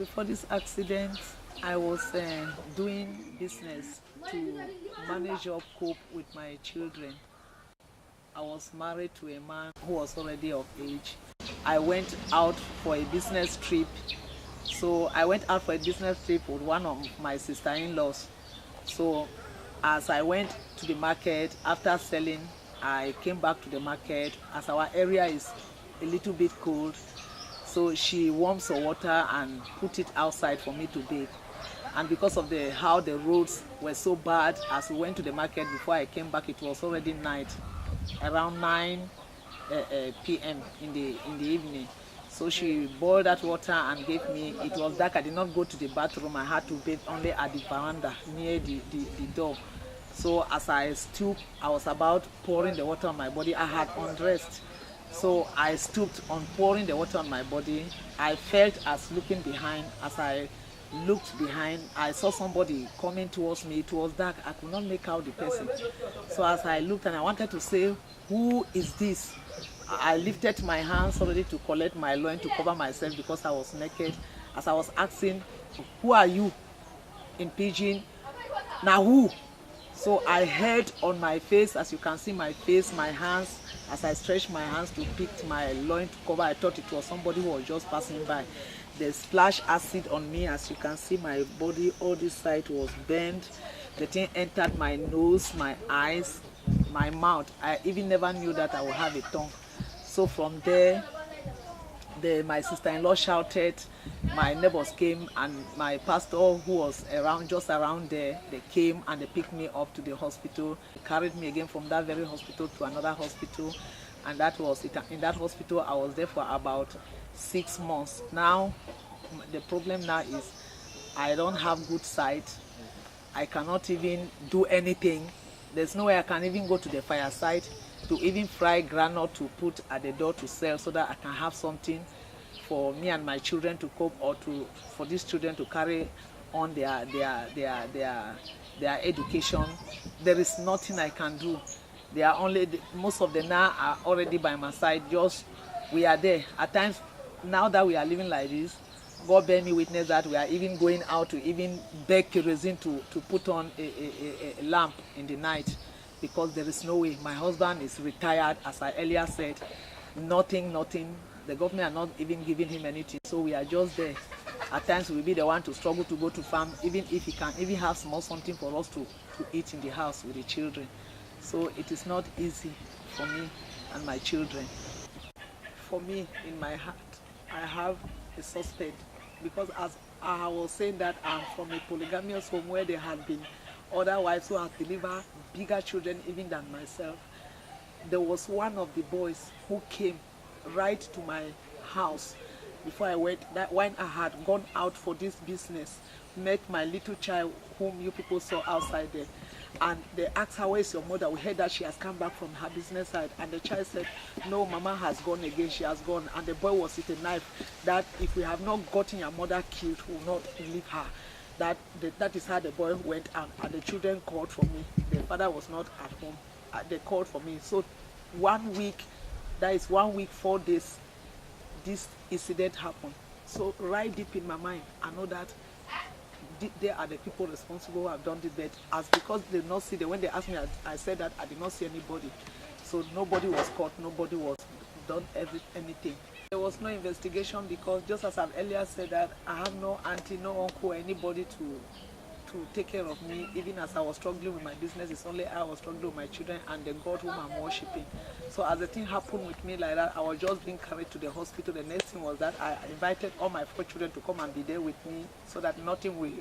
Before this accident, I was doing business to manage or cope with my children. I was married to a man who was already of age. I went out for a business trip. So I went out for a business trip with one of my sister-in-laws. So as I went to the market, after selling, I came back to the market as our area is a little bit cold. So she warmed some water and put it outside for me to bathe. And because of how the roads were so bad, as we went to the market, before I came back, it was already night, around 9 p.m. in the evening. So she boiled that water and gave me. It was dark. I did not go to the bathroom. I had to bathe only at the veranda near the door. So as I stooped, I was about pouring the water on my body. I had undressed. So I stooped on pouring the water on my body. I felt as looking behind. As I looked behind, I saw somebody coming towards me. It was dark. I could not make out the person. So as I looked and I wanted to say, who is this? I lifted my hands already to collect my loin to cover myself because I was naked. As I was asking, who are you? In pidgin, now who? So I heard on my face, as you can see my face, my hands, as I stretched my hands to pick my loin to cover, I thought it was somebody who was just passing by. They splashed acid on me. As you can see, my body, all this side was bent. The thing entered my nose, my eyes, my mouth. I even never knew that I would have a tongue. So from there, my sister-in-law shouted, my neighbors came, and my pastor who was just around there, they came and they picked me up to the hospital. They carried me again from that very hospital to another hospital, and that was it. In that hospital, I was there for about 6 months. Now, the problem now is I don't have good sight. I cannot even do anything. There's no way I can even go to the fireside to even fry granite to put at the door to sell so that I can have something for me and my children to cope, or for these children to carry on their education. There is nothing I can do. They are most of them now are already by my side. Just we are there. At times, now that we are living like this, God bear me witness that we are even going out to even beg kerosene to put on a lamp in the night, because there is no way. My husband is retired, as I earlier said. Nothing. The government are not even giving him anything. So we are just there. At times we'll be the one to struggle to go to farm, even if he can even have small something for us to eat in the house with the children. So it is not easy for me and my children. For me, in my heart, I have a suspect, because as I was saying that I'm from a polygamous home where there had been other wives who have delivered bigger children even than myself. There was one of the boys who came right to my house before I went. That when I had gone out for this business, met my little child whom you people saw outside there, and they asked her, where's your mother? We heard that she has come back from her business side, and the child said, no, mama has gone again, she has gone. And the boy was with a knife, that if we have not gotten your mother killed, we will not leave her. That is how the boy went out, and the children called for me. The father was not at home. They called for me. So 1 week, that is 1 week, 4 days, this incident happened. So right deep in my mind, I know that they are the people responsible who have done this. But as because they did not see them, when they asked me, I said that I did not see anybody. So nobody was caught, nobody was done anything. There was no investigation, because just as I've earlier said, that I have no auntie, no uncle, anybody to take care of me. Even as I was struggling with my business, it's only I was struggling with my children and the God whom I'm worshiping. So as the thing happened with me like that, I was just being carried to the hospital. The next thing was that I invited all my 4 children to come and be there with me, so that nothing will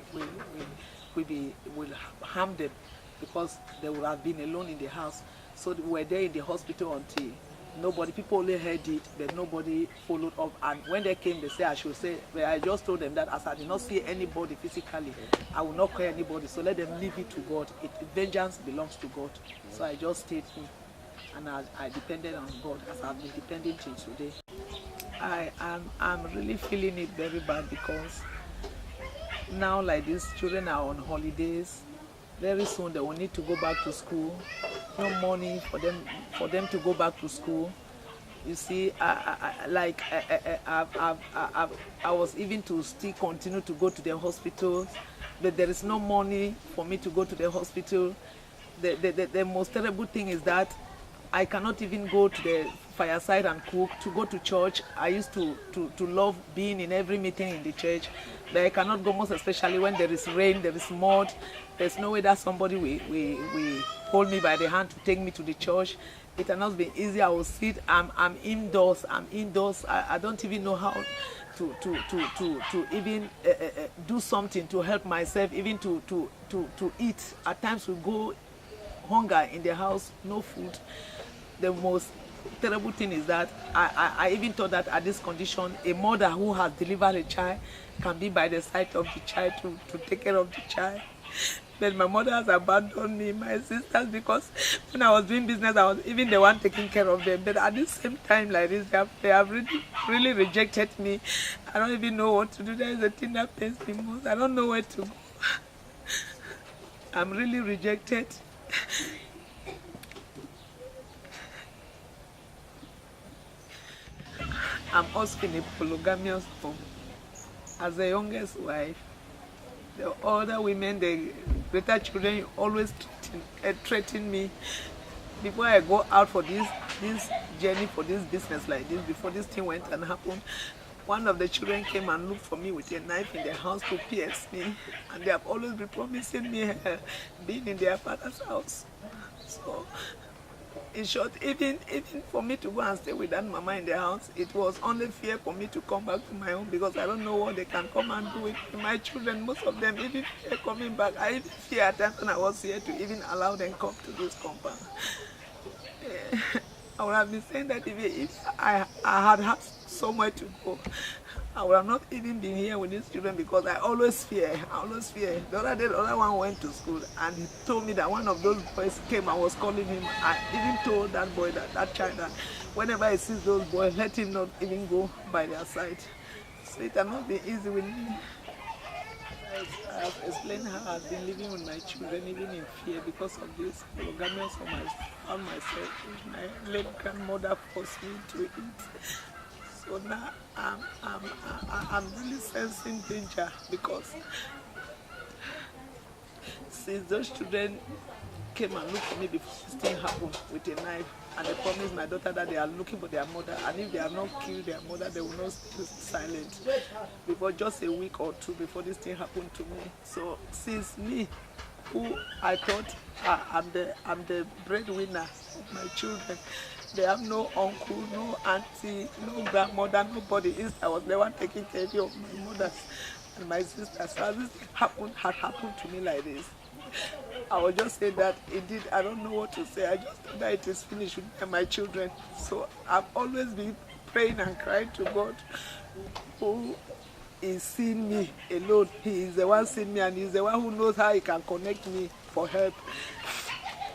harm them, because they would have been alone in the house. So we were there in the hospital until people only heard it, but nobody followed up. And when they came, they said I should say, well, I just told them that as I did not see anybody physically, I will not call anybody, so let them leave it to God. Vengeance belongs to God. So I just stayed here, and I depended on God, as I've been depending till today. I'm really feeling it very bad, because now like these children are on holidays. Very soon they will need to go back to school. No money for them to go back to school. You see, I was even to still continue to go to the hospitals, but there is no money for me to go to the hospital. The most terrible thing is that I cannot even go to the fireside and cook. To go to church, I used to love being in every meeting in the church, but I cannot go, most especially when there is rain, there is mud. There's no way that somebody will hold me by the hand to take me to the church. It has not been easy. I will sit. I'm indoors. I don't even know how to even do something to help myself, even to eat. At times we go hunger in the house, no food. The most terrible thing is that I even thought that at this condition, a mother who has delivered a child can be by the side of the child to take care of the child. But my mother has abandoned me, my sisters, because when I was doing business, I was even the one taking care of them. But at the same time like this, they have really rejected me. I don't even know what to do. That is the thing that pains me most. I don't know where to go. I'm really rejected. I'm also in a polygamous home. As the youngest wife, the older women, the greater children, always threaten me. Before I go out for this journey, for this business like this, before this thing went and happened, one of the children came and looked for me with a knife in the house to pierce me. And they have always been promising me being in their father's house. So, in short, even for me to go and stay with that mama in the house, it was only fear for me to come back to my home, because I don't know what they can come and do with my children. Most of them even fear coming back. I even fear at times when I was here to even allow them come to this compound. I would have been saying that if I had somewhere to go, I would have not even been here with these children, because I always fear. The other day, the other one went to school and he told me that one of those boys came and was calling him. I even told that boy, that child, that whenever he sees those boys, let him not even go by their side. So it cannot be easy with me. I have explained how I've been living with my children, even in fear, because of this monogamous home I found myself. My late grandmother forced me to eat. So now I'm really sensing danger, because since those children came and looked for me before this thing happened with a knife, and they promised my daughter that they are looking for their mother, and if they have not killed their mother, they will not stay silent. Before just a week or two before this thing happened to me. So since me, who I thought I'm the breadwinner of my children, they have no uncle, no auntie, no grandmother, nobody. I was the one taking care of my mother and my sisters. So as this had happened to me like this, I will just say that indeed I don't know what to say. I just know that it is finished with me and my children. So I've always been praying and crying to God, who is seeing me alone. He is the one seeing me, and he's the one who knows how he can connect me for help.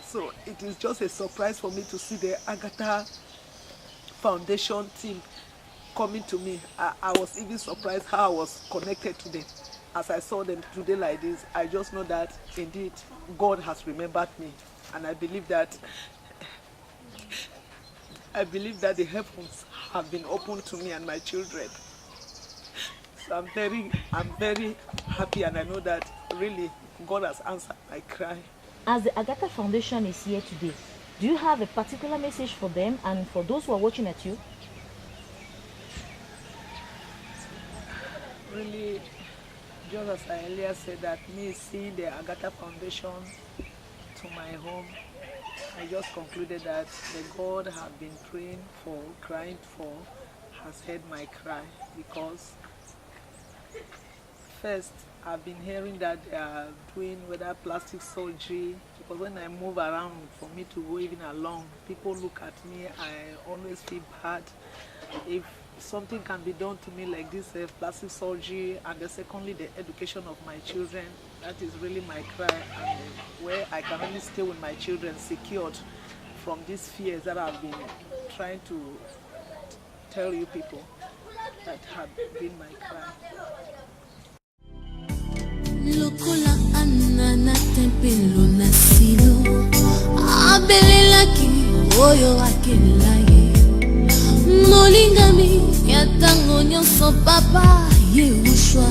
So it is just a surprise for me to see the Agatha Foundation team coming to me. I was even surprised how I was connected to them. As I saw them today like this, I just know that indeed God has remembered me, and I believe that the heavens have been opened to me and my children. So I'm very happy, and I know that really God has answered my cry. As the Agatha Foundation is here today, do you have a particular message for them and for those who are watching at you? Really, just as I earlier said, that me seeing the Agatha Foundation to my home, I just concluded that the God I've been praying for, crying for, has heard my cry. Because first, I've been hearing that they are doing whether plastic surgery, because when I move around, for me to go even along, people look at me, I always feel bad. If something can be done to me like this, plastic surgery, and secondly, the education of my children, that is really my cry, and where I can only stay with my children secured from these fears that I've been trying to tell you people, that have been my cry. Lokola anana tempelo na silo abelelaki oyo akelaye tolingami ya tango nyonso papa ye ushwa